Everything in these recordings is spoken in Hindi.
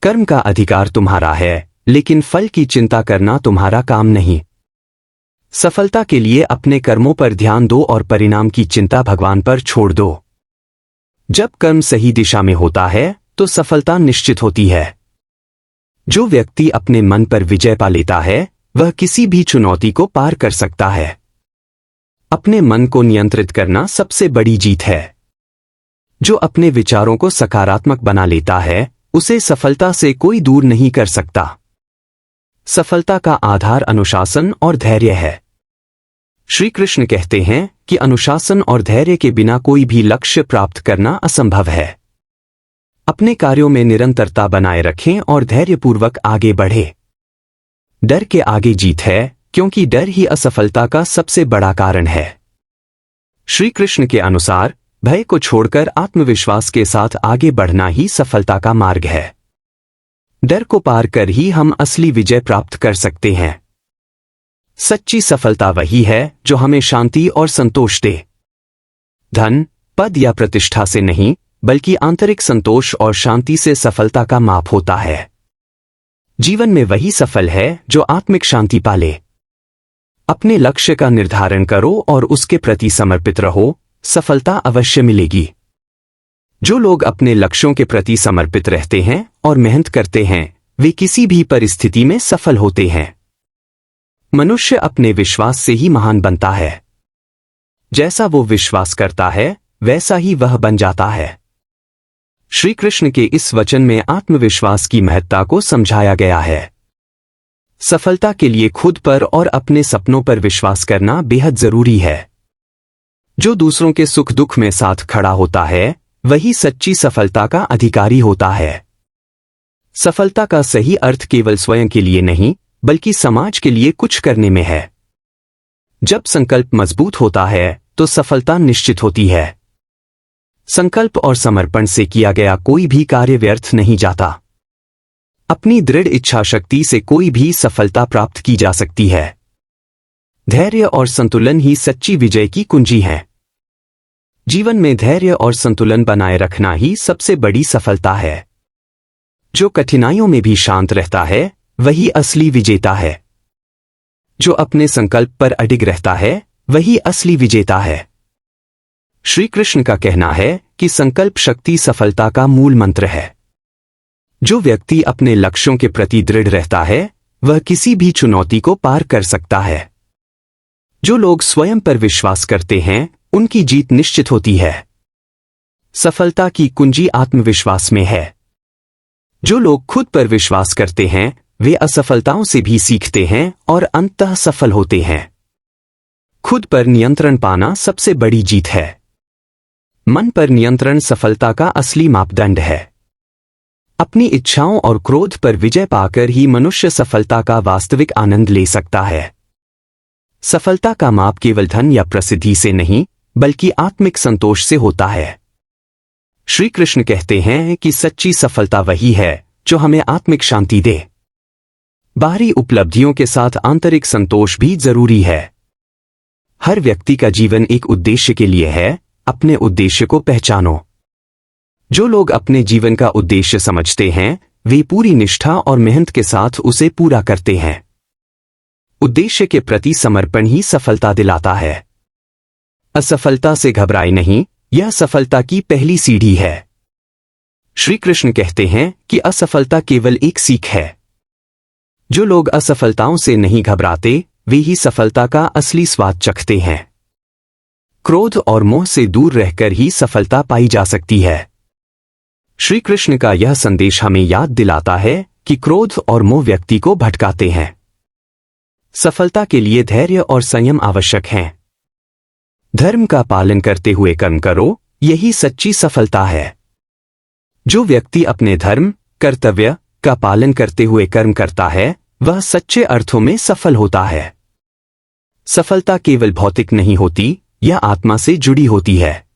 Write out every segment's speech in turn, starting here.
कर्म का अधिकार तुम्हारा है, लेकिन फल की चिंता करना तुम्हारा काम नहीं। सफलता के लिए अपने कर्मों पर ध्यान दो और परिणाम की चिंता भगवान पर छोड़ दो। जब कर्म सही दिशा में होता है तो सफलता निश्चित होती है। जो व्यक्ति अपने मन पर विजय पा लेता है वह किसी भी चुनौती को पार कर सकता है। अपने मन को नियंत्रित करना सबसे बड़ी जीत है। जो अपने विचारों को सकारात्मक बना लेता है उसे सफलता से कोई दूर नहीं कर सकता। सफलता का आधार अनुशासन और धैर्य है। श्री कृष्ण कहते हैं कि अनुशासन और धैर्य के बिना कोई भी लक्ष्य प्राप्त करना असंभव है। अपने कार्यों में निरंतरता बनाए रखें और धैर्यपूर्वक आगे बढ़े। डर के आगे जीत है, क्योंकि डर ही असफलता का सबसे बड़ा कारण है। श्री कृष्ण के अनुसार भय को छोड़कर आत्मविश्वास के साथ आगे बढ़ना ही सफलता का मार्ग है। डर को पार कर ही हम असली विजय प्राप्त कर सकते हैं। सच्ची सफलता वही है जो हमें शांति और संतोष दे। धन, पद या प्रतिष्ठा से नहीं, बल्कि आंतरिक संतोष और शांति से सफलता का माप होता है। जीवन में वही सफल है जो आत्मिक शांति पाले। अपने लक्ष्य का निर्धारण करो और उसके प्रति समर्पित रहो, सफलता अवश्य मिलेगी। जो लोग अपने लक्ष्यों के प्रति समर्पित रहते हैं और मेहनत करते हैं वे किसी भी परिस्थिति में सफल होते हैं। मनुष्य अपने विश्वास से ही महान बनता है। जैसा वो विश्वास करता है वैसा ही वह बन जाता है। श्री कृष्ण के इस वचन में आत्मविश्वास की महत्ता को समझाया गया है। सफलता के लिए खुद पर और अपने सपनों पर विश्वास करना बेहद जरूरी है। जो दूसरों के सुख दुख में साथ खड़ा होता है वही सच्ची सफलता का अधिकारी होता है। सफलता का सही अर्थ केवल स्वयं के लिए नहीं बल्कि समाज के लिए कुछ करने में है। जब संकल्प मजबूत होता है तो सफलता निश्चित होती है। संकल्प और समर्पण से किया गया कोई भी कार्य व्यर्थ नहीं जाता। अपनी दृढ़ इच्छा शक्ति से कोई भी सफलता प्राप्त की जा सकती है। धैर्य और संतुलन ही सच्ची विजय की कुंजी है। जीवन में धैर्य और संतुलन बनाए रखना ही सबसे बड़ी सफलता है। जो कठिनाइयों में भी शांत रहता है वही असली विजेता है। जो अपने संकल्प पर अडिग रहता है वही असली विजेता है। श्री कृष्ण का कहना है कि संकल्प शक्ति सफलता का मूल मंत्र है। जो व्यक्ति अपने लक्ष्यों के प्रति दृढ़ रहता है वह किसी भी चुनौती को पार कर सकता है। जो लोग स्वयं पर विश्वास करते हैं उनकी जीत निश्चित होती है। सफलता की कुंजी आत्मविश्वास में है। जो लोग खुद पर विश्वास करते हैं वे असफलताओं से भी सीखते हैं और अंततः सफल होते हैं। खुद पर नियंत्रण पाना सबसे बड़ी जीत है। मन पर नियंत्रण सफलता का असली मापदंड है। अपनी इच्छाओं और क्रोध पर विजय पाकर ही मनुष्य सफलता का वास्तविक आनंद ले सकता है। सफलता का माप केवल धन या प्रसिद्धि से नहीं बल्कि आत्मिक संतोष से होता है। श्री कृष्ण कहते हैं कि सच्ची सफलता वही है जो हमें आत्मिक शांति दे। बाहरी उपलब्धियों के साथ आंतरिक संतोष भी जरूरी है। हर व्यक्ति का जीवन एक उद्देश्य के लिए है। अपने उद्देश्य को पहचानो। जो लोग अपने जीवन का उद्देश्य समझते हैं वे पूरी निष्ठा और मेहनत के साथ उसे पूरा करते हैं। उद्देश्य के प्रति समर्पण ही सफलता दिलाता है। असफलता से घबराए नहीं, यह सफलता की पहली सीढ़ी है। श्री कृष्ण कहते हैं कि असफलता केवल एक सीख है। जो लोग असफलताओं से नहीं घबराते वे ही सफलता का असली स्वाद चखते हैं। क्रोध और मोह से दूर रहकर ही सफलता पाई जा सकती है। श्री कृष्ण का यह संदेश हमें याद दिलाता है कि क्रोध और मोह व्यक्ति को भटकाते हैं। सफलता के लिए धैर्य और संयम आवश्यक हैं। धर्म का पालन करते हुए कर्म करो, यही सच्ची सफलता है। जो व्यक्ति अपने धर्म, कर्तव्य का पालन करते हुए कर्म करता है वह सच्चे अर्थों में सफल होता है। सफलता केवल भौतिक नहीं होती, यह आत्मा से जुड़ी होती है।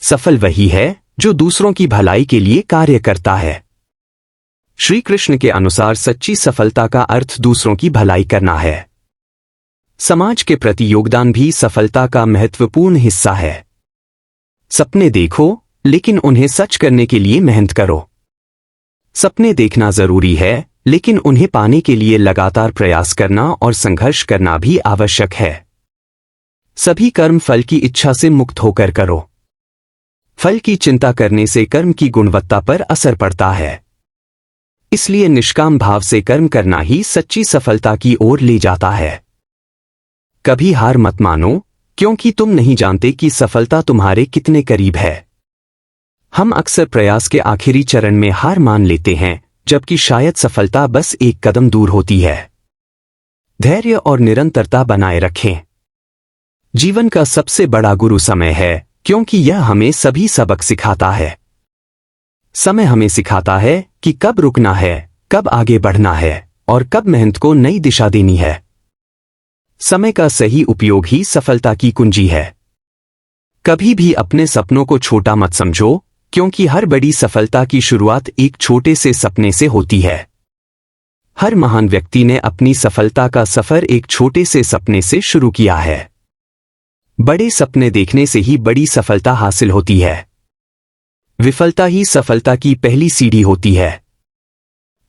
सफल वही है जो दूसरों की भलाई के लिए कार्य करता है। श्री कृष्ण के अनुसार सच्ची सफलता का अर्थ दूसरों की भलाई करना है। समाज के प्रति योगदान भी सफलता का महत्वपूर्ण हिस्सा है। सपने देखो, लेकिन उन्हें सच करने के लिए मेहनत करो। सपने देखना जरूरी है, लेकिन उन्हें पाने के लिए लगातार प्रयास करना और संघर्ष करना भी आवश्यक है। सभी कर्म फल की इच्छा से मुक्त होकर करो। फल की चिंता करने से कर्म की गुणवत्ता पर असर पड़ता है। इसलिए निष्काम भाव से कर्म करना ही सच्ची सफलता की ओर ले जाता है। कभी हार मत मानो, क्योंकि तुम नहीं जानते कि सफलता तुम्हारे कितने करीब है। हम अक्सर प्रयास के आखिरी चरण में हार मान लेते हैं, जबकि शायद सफलता बस एक कदम दूर होती है। धैर्य और निरंतरता बनाए रखें। जीवन का सबसे बड़ा गुरु समय है, क्योंकि यह हमें सभी सबक सिखाता है। समय हमें सिखाता है कि कब रुकना है, कब आगे बढ़ना है और कब मेहनत को नई दिशा देनी है। समय का सही उपयोग ही सफलता की कुंजी है। कभी भी अपने सपनों को छोटा मत समझो, क्योंकि हर बड़ी सफलता की शुरुआत एक छोटे से सपने से होती है। हर महान व्यक्ति ने अपनी सफलता का सफर एक छोटे से सपने से शुरू किया है। बड़े सपने देखने से ही बड़ी सफलता हासिल होती है। विफलता ही सफलता की पहली सीढ़ी होती है।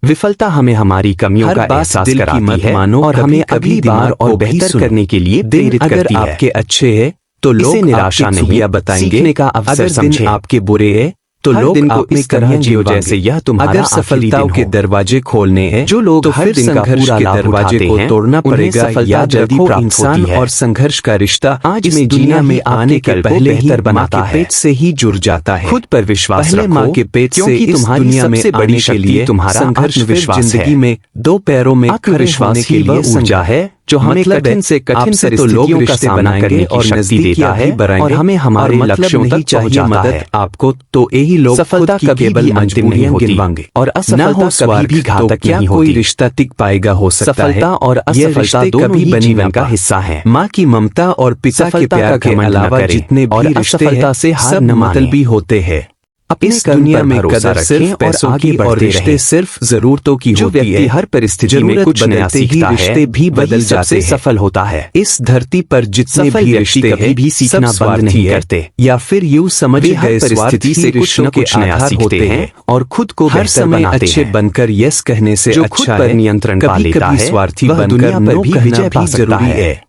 विफलता हमें हमारी कमियों का एहसास कराती है और हमें अगली बार और बेहतर करने के लिए प्रेरित करती है। अगर आपके अच्छे हैं तो लोग निराशा नहीं बताएंगे। सीखने का अवसर समझें। आपके बुरे हैं तो लोग दिन को आप में इस तरह जियो जियो जैसे यह तुम्हारा अगर आखिरी सफलताओं दिन के हो। दरवाजे खोलने हैं जो लोग तो हर फिर दिन का संघर्ष पूरा के लाभ दरवाजे उठाते को हैं, तोड़ना उन्हें पड़ेगा। सफलता याद जल्दी रखो, प्राप्त इंसान होती है। और संघर्ष का रिश्ता आज इस में दुनिया जीना में ही आने आपके के कल को पहले ही बेहतर माँ बनाता के है। पेट से ही जुड़ जाता है। खुद पर विश्वास पहले रखो, माँ के पेट से क्योंकि इस तुम्हारी दुनिया में सबसे बड़ी आने के शक्ति लिए तुम्हारा संघर्ष फिर आत्मविश्वास जिंदगी है। में दो पैरों में खड़े आत्मविश्वास होने के ही वह लिए ऊर्जा है जो हमें मतलब कठिन से कठिन आपसे तो परिस्थितियों लोग का रिश्ते सामना करने बनाएंगे की और शक्ति नजदीकियां देता भी है बढ़ाएंगे और हमें हमारे और मतलब लक्ष्यों नहीं तक चाहिए पहुंचाता मदद है। आपको तो यही लोग सफलता खुद की कभी केवल भी अंतिम नहीं मजबूरियां होती गिनवाएंगे और ना असफलता हो कभी स्वार्थ भी तो घातक क्या नहीं कोई होती। रिश्ता टिक पाएगा हो सकता है। सफलता और ये असफलता रिश्ते दोनों कभी ही बनी जीवन ना का पा। हिस्सा है। माँ की ममता और पिता के सफलता प्यार का के घमंड न अलावा करें जितने और भी रिश्ते असफलता हैं से हार सब न मानें। मतलबी होते हैं। अपने इस कर्म दुनिया पर में भरोसा कदर रखें सिर्फ और पैसों आगे की और बढ़ते रिश्ते रहें। सिर्फ जरूरतों की जो होती व्यक्ति है। हर परिस्थिति में जरूरत कुछ नया बदलते ही सीखता है, रिश्ते भी वही बदल सबसे जाते हैं। सफल होता है। इस धरती पर जितने सफल भी व्यक्ति रिश्ते कभी हैं भी सीखना सब बंद नहीं स्वार्थी है करते। या फिर यूं समझ वे हर गए परिस्थिति से कुछ न कुछ नया सीखते हैं और खुद को हर बेहतर समय बनाते अच्छे हैं। बनकर यस कहने से जो खुद अच्छा पर है। नियंत्रण पा कभी लेता कभी है, स्वार्थी वह बनकर दुनिया पर नो भी कहना विजय पा भी सकता जरूरी है। है।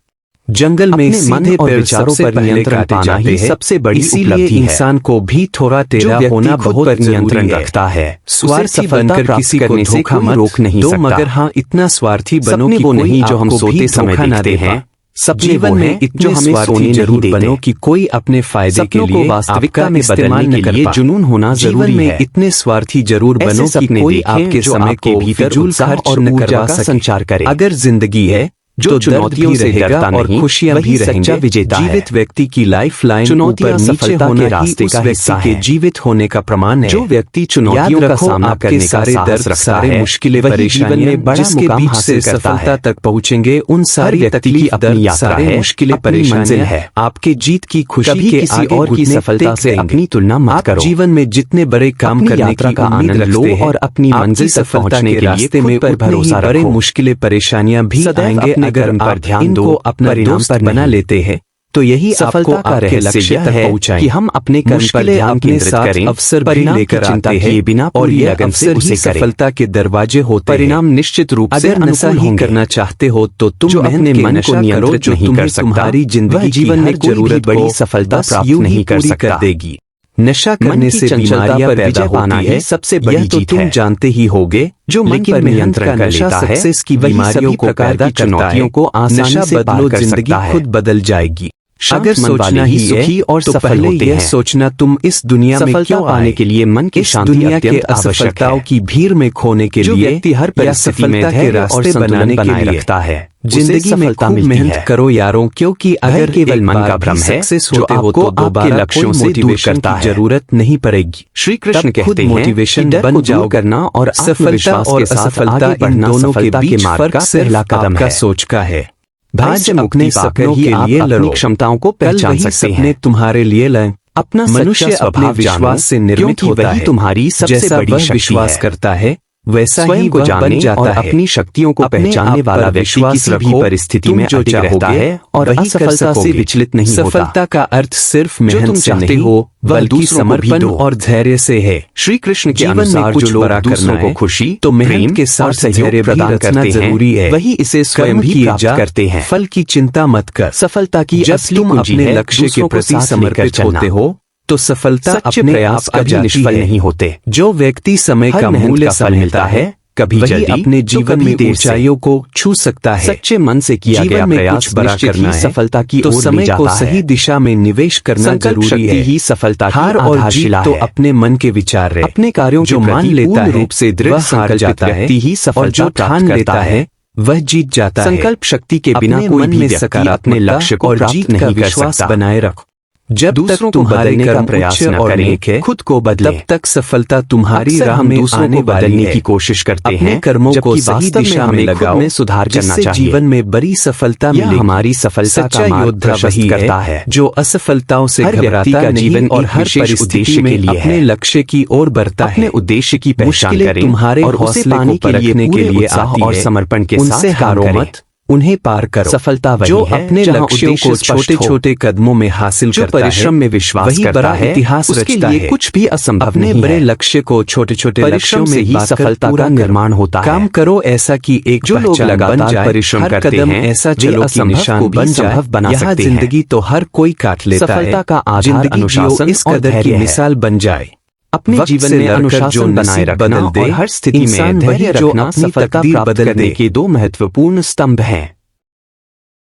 जंगल में अपने मन सीधे और पेड़ विचारों सबसे पर पहले नियंत्रण काटे पाना जाते ही हैं। सबसे बड़ी इसीलिए उपलब्धि है। इंसान को भी थोड़ा जो तेरा व्यक्ति होना खुद बहुत पर नियंत्रण जरूरी है। रखता है, स्वार्थी सफलता बनकर प्राप्त किसी को करने से धोखा कोई मत रोक नहीं दो, सकता। मगर हाँ इतना स्वार्थी बनो सपने कि वो कोई नहीं जो हम आपको सोते भी समय धोखा ना देखते दे हैं। पा। सपने जीवन वो में हैं इतने जो हमें स्वार्थी सोने नहीं जरूर देते। बनो कि कोई अपने फायदे के सपनों को लिए वास्तविकता आपका में इस्तेमाल बदलने न के कर लिए पा। जुनून होना जीवन जरूरी में है। इतने स्वार्थी जरूर ऐसे बनो कि सपने कोई देखें आपके जो समय आपके को भीतर फिजूल उत्साह खर्च और न ऊर्जा करवा का सके। संचार करे। अगर जिंदगी है जो तो दर्द चुनौतियों भी से रहेगा डरता और नहीं, खुशियां वही भी सच्चा रहेंगे। विजेता है। जीवित व्यक्ति की लाइफ लाइन चुनौतियां ऊपर नीचे सफलता होना के ही रास्ते उस का व्यक्ति हिस्सा के है। जीवित होने का प्रमाण है। जो व्यक्ति चुनौतियों याद का रखो, सामना आपके करने का सारे साहस दर्द रखता सारे है, मुश्किलें वही जीवन परेशानियां में बड़ा जिसके मुकाम बीच से हासिल करता सफलता है। तक पहुंचेंगे उन सारी व्यक्ति की तकलीफ अपनी दर्द यात्रा सारे है, मुश्किलें अपनी मंजिल परेशानियां है। आपके जीत की खुशी कभी के किसी आगे और की घुटने सफलता टेक से देंगे। अपनी तुलना मत आप करो। जीवन में जितने बड़े काम अपनी करने यात्रा की का उम्मीद आनंद लो रखते हैं और अपनी आपकी मंजिल तक सफलता पहुंचने के के लिए रास्ते खुद में पर उतने ही भरोसा बड़े रखो। मुश्किलें परेशानियां भी सदैव आएंगे। अपने अगर कर्म पर आप ध्यान इनको दो, अपना परिणाम दोस्त पर बना नहीं। लेते हैं तो यही आपको सफलता का आपके रहस्य लक्ष्य यह तक है पहुंचाएंगे। कि हम अपने कर्म पर मुश्किलें ध्यान अपने केंद्रित साथ करें, अवसर भी परिणाम की लेकर चिंता आते किए हैं बिना और पूरी ये लगन से अवसर ही उसे करें। सफलता के दरवाजे होते हैं। परिणाम निश्चित रूप से अगर नशा अनुकूल ही होंगे। करना चाहते हो तो तुम जो मेहनत अपने के मन को नशा करो नियंत्रित जो नहीं तुम्हें कर सकता, तुम्हारी वह जिंदगी जीवन की में हर कोई भी जरूरत बड़ी को सफलता बस प्राप्त यूं ही नहीं कर पूरी सकता। कर देगी। नशा मन करने की से चंचलता बीमारियां पर पैदा विजय पाना होती ही है सबसे बड़ी यह तो जीत तुम है। जानते ही होगे। जो मन लेकिन पर मेहनत नियंत्रण का कर नशा लेता है, सक्सेस की वही बीमारियों सभी को प्रकार पैदा की करता है। चुनौतियों को आसानी नशा से पार बदलो कर जिंदगी सकता है। खुद बदल जाएगी। शांत अगर मन वाले सोचना ही ही है सुखी और तो सफल पहले होते यह हैं। सोचना तुम इस दुनिया में सफलता क्यों पाने आए। के लिए मन की इस शांति दुनिया के अत्यंत आवश्यक असफलताओं है। की भीड़ में खोने के जो लिए व्यक्ति हर या परिस्थिति में सफलता के धैर्य और रास्ते संतुलन बनाने के बनाए लिए रखता है, जिंदगी में सफलता खूब मिलती मेहनत है। करो यारों, क्योंकि अगर केवल एक मन बार का भ्रम भी है सक्सेस जो होते हो आपको तो आपके दोबारा लक्ष्यों कोई से दूर मोटिवेशन करता की है। जरूरत नहीं पड़ेगी। श्री कृष्ण तब खुद कहते हैं मोटिवेशन कि डर बन को दूर जाओ करना और सफलता आत्मविश्वास और के साथ असफलता आगे इन बढ़ना दोनों के सफलता के बीच मार्ग फर्क का सिर्फ पहला कदम आपका है। सोच का है। भय आज से अपने मुक्ति पाकर सपनों ही के आप लिए अपनी लड़ो। क्षमताओं को कल पहचान वही सकते सपने हैं। तुम्हारे लिए लाएं। अपना मनुष्य सच्चा अपने स्वभाव विश्वास जानो, से निर्मित क्योंकि होता वही है। तुम्हारी सबसे जैसा बड़ी वह शक्ति विश्वास है। करता है वैसा ही स्वयं को वह जानने बन जाता और है। अपनी शक्तियों को अपने पहचानने आप वाला पर व्यक्ति विश्वास किसी भी रखो, परिस्थिति तुम में जो अडिग रहता चाहोगे है और वही कर असफलता से सकोगे। विचलित नहीं होता। सफलता का अर्थ सिर्फ जो मेहनत तुम से चाहते नहीं हो वह बल्कि दूसरों को भी समर्पण दो। और धैर्य से है। श्री कृष्ण के जीवन में अनुसार कुछ जो लोग बड़ा दूसरों करना को है, खुशी, तो मेहनत प्रेम के और साथ सहयोग धैर्य भी प्रदान रचना करते जरूरी हैं, है। वही इसे स्वयं कर्म भी किए प्राप्त जा, करते हैं। फल की चिंता मत कर। सफलता की जब असली तुम कुंजी अपने है लक्ष्य के दूसरों को प्रति साथ लेकर समर्पित चलना। होते हो तो सफलता सच्चे अपने प्रयास आप आ कभी जाती निष्फल है। नहीं होते। जो व्यक्ति समय हर का मेहनत मूल्य का फल मिलता समझता है कभी वही जल्दी अपने तो जीवन कभी में देर से। ऊंचाइयों को छू सकता है। सच्चे मन से किया जीवन गया में प्रयास कुछ बड़ा निश्चित करना ही है सफलता की तो ओर ले समय को जाता सही है। दिशा में निवेश करना संकल्प जरूरी शक्ति है। ही सफलता की हार और जीत आधारशिला तो है। अपने मन के विचार रहे। अपने कार्यों के जो मान प्रति लेता पूर्ण है रूप से दृढ़ वह हार संकल्पित जाता है व्यक्ति ही और सफलता जो प्राप्त ठान करता लेता है वह जीत जाता है। संकल्प शक्ति के बिना अपने कोई मन भी में व्यक्ति अपने सकारात्मकता लक्ष्य को और प्राप्त जीत का नहीं कर विश्वास सकता। बनाए रखो। जब दूसरों तक को तुम्हारे बदलने का कर्म प्रयास उच्च न और करें, नेक है खुद को बदलें। तब तक सफलता तुम्हारी अक्सर राह हम में दूसरों आने को वाली बदलने है। की कोशिश करते अपने हैं, कर्मों को जबकि सही वास्तव में दिशा में हमें खुद लगाओ में सुधार करना जिससे चाहिए। जीवन में बड़ी सफलता यह मिलेगी। हमारी सफलता का सच्चा मार्ग योद्धा प्रशस्त वही करता है जो असफलताओं से हर व्यक्ति घबराता का नहीं जीवन और एक हर विशेष परिस्थिति उद्देश्य में के लिए अपने है। लक्ष्य की ओर बढ़ता अपने है। उद्देश्य की पहचान मुश्किलें करें तुम्हारे और उसे हौसले पाने को के लिए परखने के पूरे लिए उत्साह आती और है। समर्पण के उनसे साथ काम हारो करें। मत, उन्हें पार करो। सफलता वही जो है अपने जहाँ लक्ष्यों उद्देश्य को स्पष्ट हो, छोटे छोटे कदमों में हासिल जो करता है परिश्रम में विश्वास वही करता बड़ा है, इतिहास उसके रचता लिए है। कुछ भी असंभव अपने नहीं बड़े है। लक्ष्य को छोटे छोटे परिश्रम लक्ष्यों से में ही बांटकर सफलता पूरा का करो। निर्माण होता है। काम करो ऐसा कि एक जो लोग पहचान बन लगातार जाए। परिश्रम हर करते कदम हैं, ऐसा वे चलो कि असंभव को निशान भी बन जाए। संभव बना यहाँ सकते हैं। जिंदगी तो हर कोई काट लेता है। सफलता का आधार जिंदगी अनुशासन जियो इस और कदर की धैर्य है। मिसाल बन जाए। अपने वक्त जीवन से में लड़कर अनुशासन जो बनाए नसीब रखना बदल दे, और हर स्थिति इंसान में वही धैर्य जो रखना अपनी सफलता तकदीर प्राप्त बदल करने दे। के दो महत्वपूर्ण स्तंभ हैं।